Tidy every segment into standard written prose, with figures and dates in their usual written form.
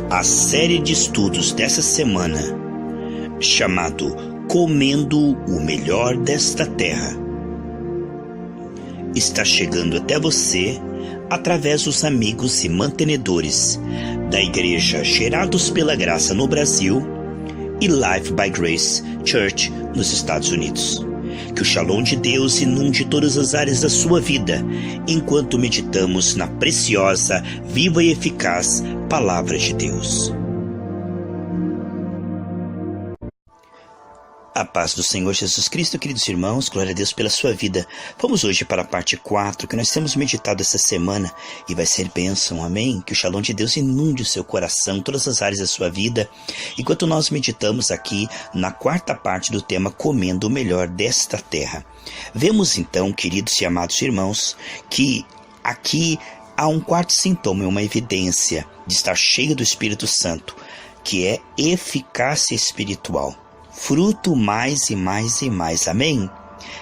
A série de estudos dessa semana, chamado Comendo o Melhor desta Terra, está chegando até você através dos amigos e mantenedores da Igreja Gerados pela Graça no Brasil e Life by Grace Church nos Estados Unidos. Que o Shalom de Deus inunde todas as áreas da sua vida, enquanto meditamos na preciosa, viva e eficaz Palavra de Deus. A paz do Senhor Jesus Cristo, queridos irmãos, glória a Deus pela sua vida. Vamos hoje para a parte 4, que nós temos meditado essa semana, e vai ser bênção, amém? Que o Shalom de Deus inunde o seu coração, todas as áreas da sua vida, enquanto nós meditamos aqui na quarta parte do tema Comendo o Melhor desta Terra. Vemos então, queridos e amados irmãos, que aqui há um quarto sintoma, uma evidência de estar cheio do Espírito Santo, que é eficácia espiritual. Fruto mais e mais e mais, amém?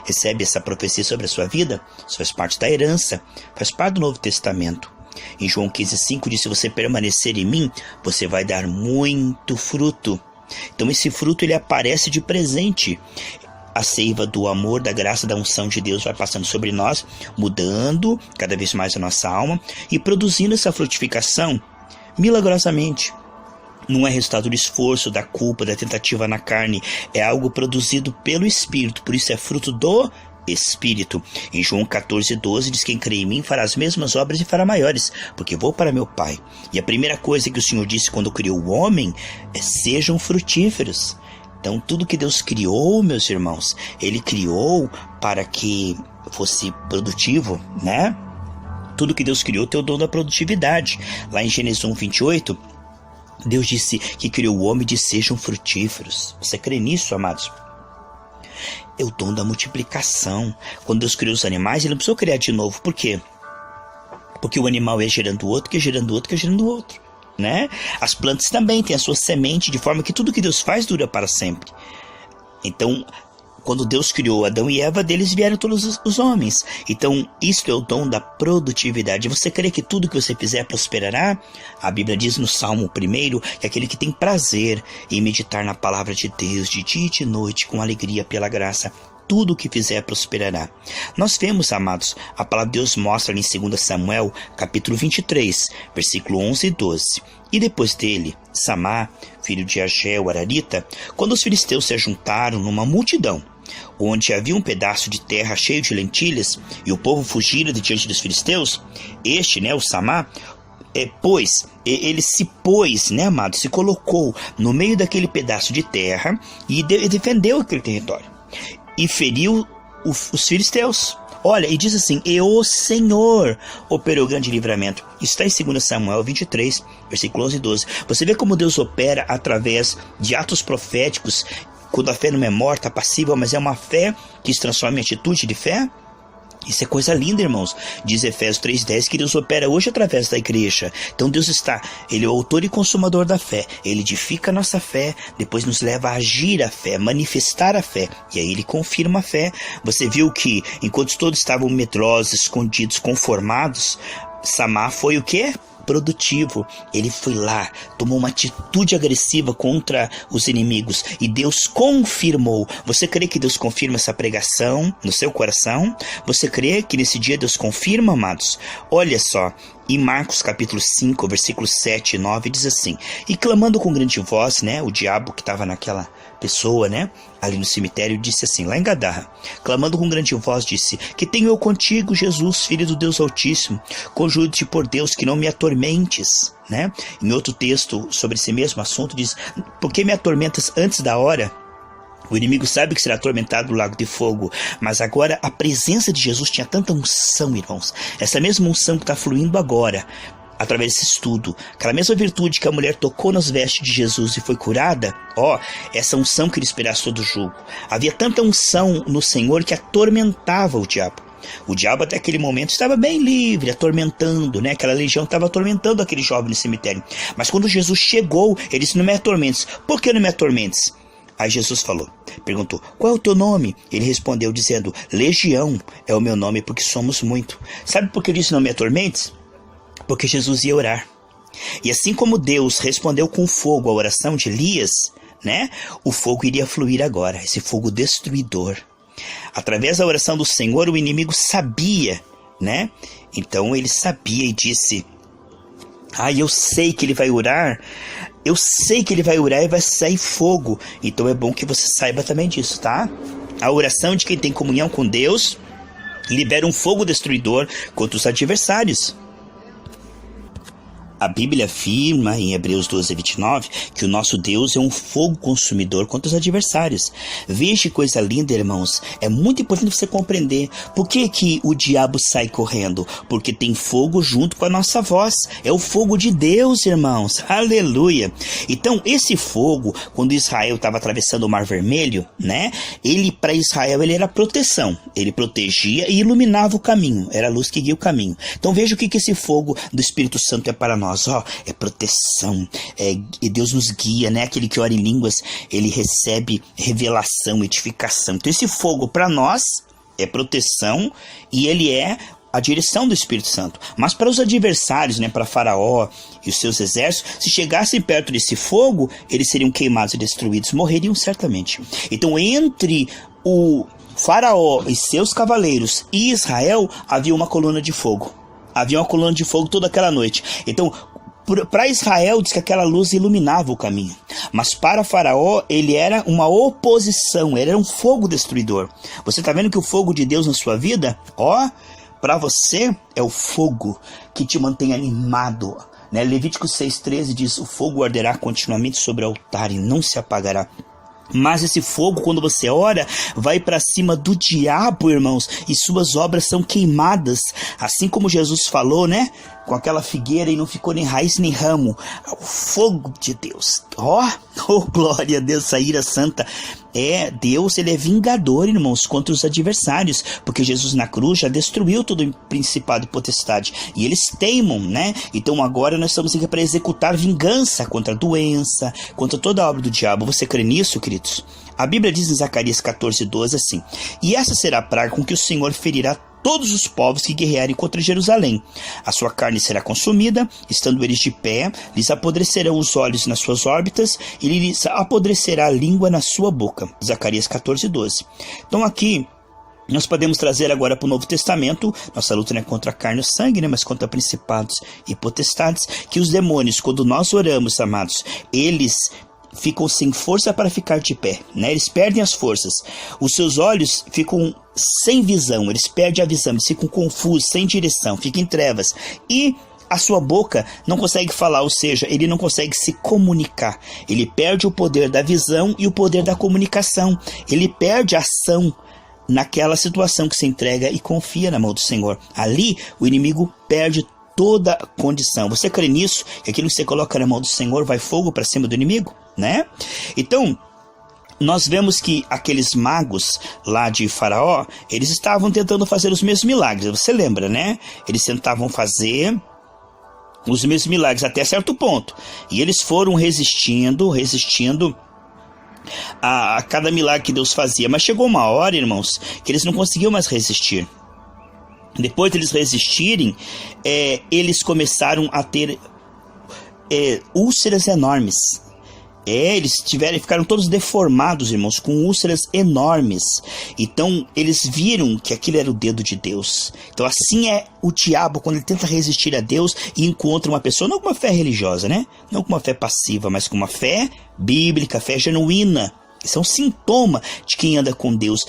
Recebe essa profecia sobre a sua vida? Isso faz parte da herança, faz parte do Novo Testamento. Em João 15,5 diz: se você permanecer em mim, você vai dar muito fruto. Então esse fruto ele aparece de presente. A seiva do amor, da graça, da unção de Deus vai passando sobre nós, mudando cada vez mais a nossa alma e produzindo essa frutificação milagrosamente. Não é resultado do esforço, da culpa, da tentativa na carne. É algo produzido pelo Espírito. Por isso é fruto do Espírito. Em João 14,12 diz: quem crê em mim fará as mesmas obras e fará maiores, porque vou para meu Pai. E a primeira coisa que o Senhor disse quando criou o homem é: sejam frutíferos. Então tudo que Deus criou, meus irmãos, Ele criou para que fosse produtivo, né? Tudo que Deus criou tem o dom da produtividade. Lá em Gênesis 1:28, Deus disse que criou o homem de sejam frutíferos. Você crê nisso, amados? É o dom da multiplicação. Quando Deus criou os animais, Ele não precisou criar de novo. Por quê? Porque o animal é gerando outro, que é gerando outro, que é gerando outro, né? As plantas também têm a sua semente, de forma que tudo que Deus faz dura para sempre. Então, quando Deus criou Adão e Eva, deles vieram todos os homens. Então, isso é o dom da produtividade. Você crê que tudo que você fizer prosperará? A Bíblia diz no Salmo 1 que aquele que tem prazer em meditar na palavra de Deus de dia e de noite, com alegria pela graça, tudo o que fizer prosperará. Nós vemos, amados, a palavra de Deus mostra em 2 Samuel, capítulo 23, versículo 11 e 12. E depois dele, Samá, filho de Ageu, ararita, quando os filisteus se ajuntaram numa multidão, onde havia um pedaço de terra cheio de lentilhas, e o povo fugira de diante dos filisteus, o Samá, ele se pôs, amado, se colocou no meio daquele pedaço de terra e defendeu aquele território. E feriu os filisteus. Olha, e diz assim: e o Senhor operou grande livramento. Isso está em 2 Samuel 23, versículo 11 e 12. Você vê como Deus opera através de atos proféticos, quando a fé não é morta, passiva, mas é uma fé que se transforma em atitude de fé. Isso é coisa linda, irmãos. Diz Efésios 3,10 que Deus opera hoje através da igreja. Então Deus Ele é o autor e consumador da fé. Ele edifica a nossa fé, depois nos leva a agir a fé, manifestar a fé. E aí Ele confirma a fé. Você viu que enquanto todos estavam medrosos, escondidos, conformados, Samá foi o quê? Produtivo. Ele foi lá, tomou uma atitude agressiva contra os inimigos e Deus confirmou. Você crê que Deus confirma essa pregação no seu coração? Você crê que nesse dia Deus confirma, amados? Olha só, em Marcos capítulo 5, versículos 7 e 9 diz assim: e clamando com grande voz, o diabo que estava naquela pessoa, ali no cemitério, disse assim, lá em Gadarra, clamando com grande voz, disse: que tenho eu contigo, Jesus, filho do Deus Altíssimo, conjuro-te por Deus que não me atormentes, Em outro texto sobre esse mesmo assunto diz: por que me atormentas antes da hora? O inimigo sabe que será atormentado no lago de fogo, mas agora a presença de Jesus tinha tanta unção, irmãos, essa mesma unção que está fluindo agora, através desse estudo, aquela mesma virtude que a mulher tocou nas vestes de Jesus e foi curada, essa unção que lhe esperasse todo o jugo. Havia tanta unção no Senhor que atormentava o diabo. O diabo até aquele momento estava bem livre, atormentando, Aquela legião estava atormentando aquele jovem no cemitério. Mas quando Jesus chegou, ele disse: não me atormentes. Por que não me atormentes? Aí Jesus perguntou: qual é o teu nome? Ele respondeu dizendo: Legião é o meu nome, porque somos muito. Sabe por que ele disse: não me atormentes? Porque Jesus ia orar. E assim como Deus respondeu com fogo à oração de Elias, né? O fogo iria fluir agora, esse fogo destruidor. Através da oração do Senhor, o inimigo sabia, né? Então ele sabia e disse: eu sei que ele vai orar, eu sei que ele vai orar e vai sair fogo. Então é bom que você saiba também disso, tá? A oração de quem tem comunhão com Deus libera um fogo destruidor contra os adversários. A Bíblia afirma em Hebreus 12:29 que o nosso Deus é um fogo consumidor contra os adversários. Veja que coisa linda, irmãos. É muito importante você compreender por que o diabo sai correndo. Porque tem fogo junto com a nossa voz. É o fogo de Deus, irmãos. Aleluia. Então, esse fogo, quando Israel estava atravessando o Mar Vermelho, né? Para Israel, ele era proteção. Ele protegia e iluminava o caminho. Era a luz que guia o caminho. Então, veja o que esse fogo do Espírito Santo é para nós. É proteção, e Deus nos guia, né? Aquele que ora em línguas, ele recebe revelação, edificação. Então esse fogo para nós é proteção e ele é a direção do Espírito Santo. Mas para os adversários, né, para Faraó e os seus exércitos, se chegassem perto desse fogo, eles seriam queimados e destruídos, morreriam certamente. Então entre o Faraó e seus cavaleiros e Israel havia uma coluna de fogo. Havia uma coluna de fogo toda aquela noite. Então, para Israel, diz que aquela luz iluminava o caminho. Mas para Faraó, ele era uma oposição, ele era um fogo destruidor. Você está vendo que o fogo de Deus na sua vida, para você é o fogo que te mantém animado. Né? Levítico 6,13 diz: o fogo arderá continuamente sobre o altar e não se apagará. Mas esse fogo, quando você ora, vai para cima do diabo, irmãos, e suas obras são queimadas. Assim como Jesus falou, né? Com aquela figueira e não ficou nem raiz nem ramo. O fogo de Deus. Glória a Deus, essa ira santa. Deus, ele é vingador, irmãos, contra os adversários. Porque Jesus na cruz já destruiu todo o principado e potestade. E eles teimam, né? Então agora nós estamos aqui para executar vingança contra a doença, contra toda a obra do diabo. Você crê nisso, queridos? A Bíblia diz em Zacarias 14:12 assim: e essa será a praga com que o Senhor ferirá todos os povos que guerrearem contra Jerusalém. A sua carne será consumida, estando eles de pé, lhes apodrecerão os olhos nas suas órbitas, e lhes apodrecerá a língua na sua boca. Zacarias 14:12. Então aqui nós podemos trazer agora para o Novo Testamento. Nossa luta não é contra a carne e o sangue, né, mas contra principados e potestades, que os demônios, quando nós oramos, amados, eles ficam sem força para ficar de pé, né? Eles perdem as forças. Os seus olhos ficam sem visão, eles perdem a visão, eles ficam confusos, sem direção, ficam em trevas. E a sua boca não consegue falar, ou seja, ele não consegue se comunicar. Ele perde o poder da visão e o poder da comunicação. Ele perde a ação naquela situação que se entrega e confia na mão do Senhor. Ali, o inimigo perde toda a condição. Você crê nisso? Que aquilo que você coloca na mão do Senhor vai fogo para cima do inimigo? Né? Então, nós vemos que aqueles magos lá de Faraó, eles estavam tentando fazer os mesmos milagres. Você lembra, né? Eles tentavam fazer os mesmos milagres até certo ponto. E eles foram resistindo a cada milagre que Deus fazia. Mas chegou uma hora, irmãos, que eles não conseguiam mais resistir. Depois de eles resistirem, eles começaram a ter úlceras enormes. Eles ficaram todos deformados, irmãos, com úlceras enormes. Então eles viram que aquilo era o dedo de Deus. Então assim é o diabo quando ele tenta resistir a Deus e encontra uma pessoa, não com uma fé religiosa, né? Não com uma fé passiva, mas com uma fé bíblica, fé genuína. Isso é um sintoma de quem anda com Deus.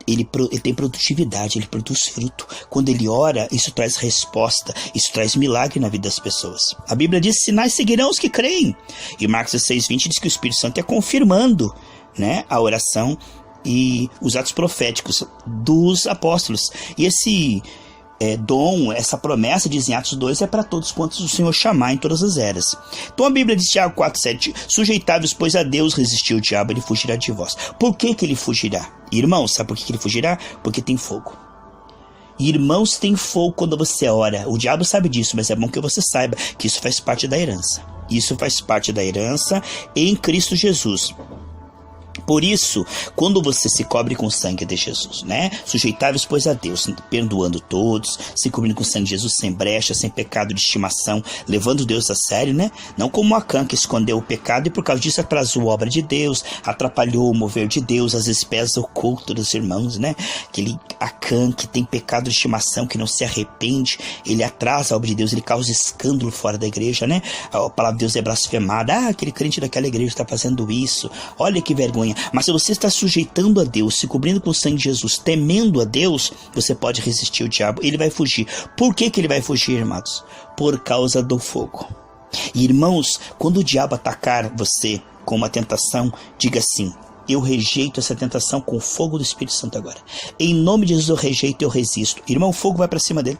Ele tem produtividade, ele produz fruto. Quando ele ora, isso traz resposta, isso traz milagre na vida das pessoas. A Bíblia diz: sinais seguirão os que creem. E Marcos 16:20 diz que o Espírito Santo é confirmando, né, a oração e os atos proféticos dos apóstolos. E esse dom, essa promessa, diz em Atos 2, é para todos quantos o Senhor chamar em todas as eras. Então a Bíblia diz, Tiago 4:7, sujeitai-vos, pois a Deus resistiu o diabo, ele fugirá de vós. Por que ele fugirá? Irmãos, sabe por que ele fugirá? Porque tem fogo. Irmãos, tem fogo quando você ora. O diabo sabe disso, mas é bom que você saiba que isso faz parte da herança. Isso faz parte da herança em Cristo Jesus. Por isso, quando você se cobre com o sangue de Jesus, né? Sujeitáveis, pois, a Deus, perdoando todos, se cobrindo com o sangue de Jesus, sem brecha, sem pecado de estimação, levando Deus a sério, né? Não como Acã, que escondeu o pecado e por causa disso atrasou a obra de Deus, atrapalhou o mover de Deus, às vezes pesa o culto dos irmãos, né? Aquele Acã que tem pecado de estimação, que não se arrepende, ele atrasa a obra de Deus, ele causa escândalo fora da igreja, né? A palavra de Deus é blasfemada. Aquele crente daquela igreja está fazendo isso, olha que vergonha. Mas se você está sujeitando a Deus, se cobrindo com o sangue de Jesus, temendo a Deus, você pode resistir o diabo, ele vai fugir. Por que ele vai fugir, irmãos? Por causa do fogo. E, irmãos, quando o diabo atacar você com uma tentação, diga assim: eu rejeito essa tentação com o fogo do Espírito Santo agora. Em nome de Jesus eu rejeito e eu resisto. Irmão, o fogo vai para cima dele.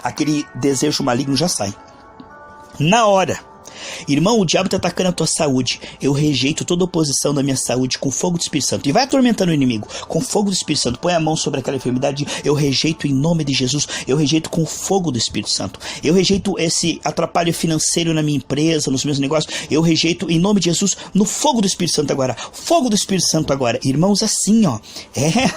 Aquele desejo maligno já sai. Na hora. Irmão, o diabo está atacando a tua saúde. Eu rejeito toda oposição da minha saúde com fogo do Espírito Santo. E vai atormentando o inimigo com fogo do Espírito Santo. Põe a mão sobre aquela enfermidade. Eu rejeito em nome de Jesus. Eu rejeito com fogo do Espírito Santo. Eu rejeito esse atrapalho financeiro na minha empresa, nos meus negócios. Eu rejeito em nome de Jesus no fogo do Espírito Santo agora. Fogo do Espírito Santo agora. Irmãos, assim, ó.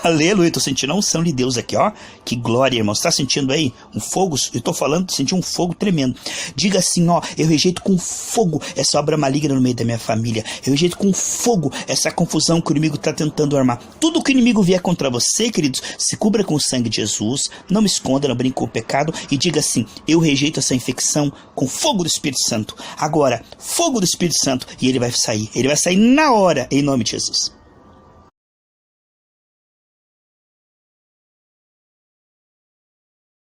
Aleluia. Tô sentindo a unção de Deus aqui, ó. Que glória, irmãos. Tá sentindo aí um fogo? Eu tô falando, senti um fogo tremendo. Diga assim, ó. Eu rejeito com fogo essa obra maligna no meio da minha família. Eu rejeito com fogo essa confusão que o inimigo está tentando armar. Tudo que o inimigo vier contra você, queridos, se cubra com o sangue de Jesus, não me esconda, não brinque com o pecado e diga assim: eu rejeito essa infecção com fogo do Espírito Santo. Agora, fogo do Espírito Santo, e ele vai sair na hora, em nome de Jesus.